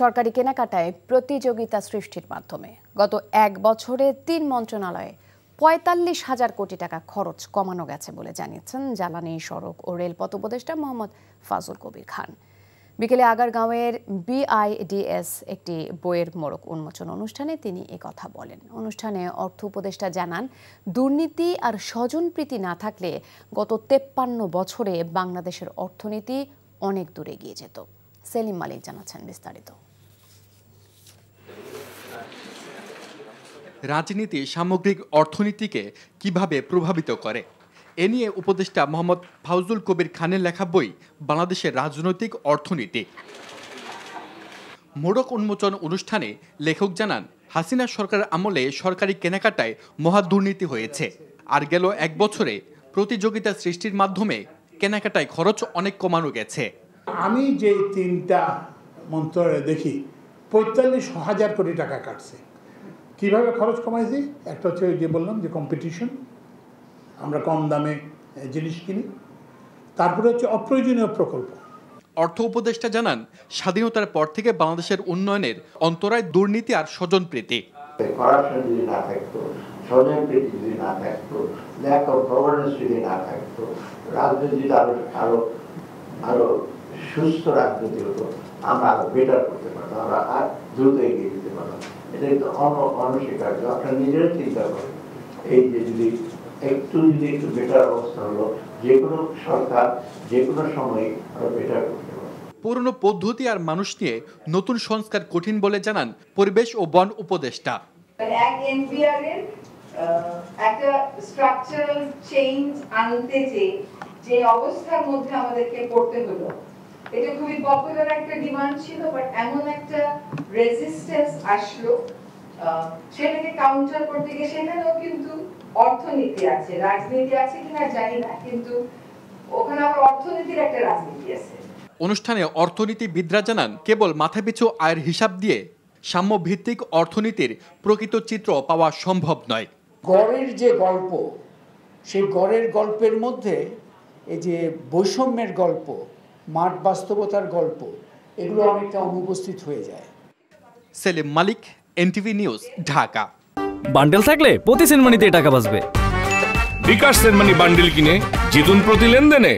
সরকারি কেনাকাটায় প্রতিযোগিতা সৃষ্টির মাধ্যমে গত এক বছরে ৩ মন্ত্রণালয়ে ৪৫,০০০ কোটি টাকা খরচ কমানো গেছে বলে জানিয়েছেন জ্বালানি, সড়ক ও রেলপথ উপদেষ্টা মোহাম্মদ ফাজুল কবির খান। বিকেলে আগারগাঁওয়ের BIDS একটি বইয়ের মোড়ক উন্মোচন অনুষ্ঠানে তিনি একথা বলেন। অনুষ্ঠানে অর্থ উপদেষ্টা জানান, দুর্নীতি আর স্বজনপ্রীতি না থাকলে গত ৫৩ বছরে বাংলাদেশের অর্থনীতি অনেক দূরে এগিয়ে যেত। সেলিম মালিক জানাচ্ছেন বিস্তারিত। রাজনীতি সামগ্রিক অর্থনীতিকে কিভাবে প্রভাবিত করে এ নিয়ে উপদেষ্টা মোহাম্মদ ফাজুল কবির খানের লেখা বই বাংলাদেশের রাজনৈতিক অর্থনীতি। মোড়ক উন্মোচন অনুষ্ঠানে লেখক জানান, হাসিনা সরকারের আমলে সরকারি কেনাকাটায় মহা দুর্নীতি হয়েছে, আর গেল এক বছরে প্রতিযোগিতা সৃষ্টির মাধ্যমে কেনাকাটায় খরচ অনেক কমানো গেছে। আমি যে ৩টা মন্ত্রণালয়ে দেখি ৪৫,০০০ কোটি টাকা কাটছে। কিভাবে খরচ কমাইছি? একটা হচ্ছে যে বললাম যে কম্পিটিশন, আমরা কম দামে জিনিস কিনি। তারপরে হচ্ছে অপ্রয়োজনীয় প্রকল্প। অর্থ উপদেষ্টা জানান, স্বাধীনতার পর থেকে বাংলাদেশের উন্নয়নের অন্তরায় দুর্নীতি আর স্বজনপ্রীতি। করাপশন যদি না থাকতো, স্বজনপ্রীতি যদি না থাকতো, ল্যাক অফ গভর্নেন্স যদি না থাকতো, রাজনীতিটা আরো সুস্থ রাজনীতি হতো, আমরা আরো বেটার করতে পারতাম, আমরা আর দ্রুত এগিয়ে দিতে পারতাম। এটা কিন্তু অনস্বীকার্য। আপনারা নিজেরা চিন্তা করেন, এই যে যদি একটু বেটার অবস্থা হলো, যে কোনো সরকার যে কোনো সময় আরো বেটার করতে পারে। পুরনো পদ্ধতি আর মানুষ নিয়ে নতুন সংস্কার কঠিন বলে জানান পরিবেশ ও বন উপদেষ্টা। এক এনপিআর এর একটা স্ট্রাকচারাল চেঞ্জ আনতে যে অবস্থার মধ্যে আমাদেরকে পড়তে হলো, এটা খুবই পপুলার একটা ডিমান্ড ছিল, বাট এমন একটা রেজিস্ট্যান্স আসলো, সেটাকে কাউন্টার করতে গিয়ে সেখানেও কিন্তু অর্থনীতি আছে, রাজনীতি আছে কিনা জানি না, কিন্তু ওখানে আবার অর্থনীতির একটা রাজনীতি আছে। অনুষ্ঠানে অর্থনীতিবিদরা জানান, কেবল মাথাপিছু আয়ের হিসাব দিয়ে সাম্য ভিত্তিক অর্থনীতির প্রকৃত চিত্র পাওয়া সম্ভব নয়। গড়ের যে গল্প, সেই গড়ের গল্পের মধ্যে এই যে বৈষম্যের গল্প, মাঠ বাস্তবতার গল্প, এগুলো অনেকটা অনুপস্থিত হয়ে যায়। সেলিম মালিক, NTV নিউজ, ঢাকা। বান্ডেল থাকলে প্রতি সেনমানিতে টাকা বাঁচবে। বিকাশ সেনমানি বান্ডেল কিনে জিতুন প্রতি লেনদেনে।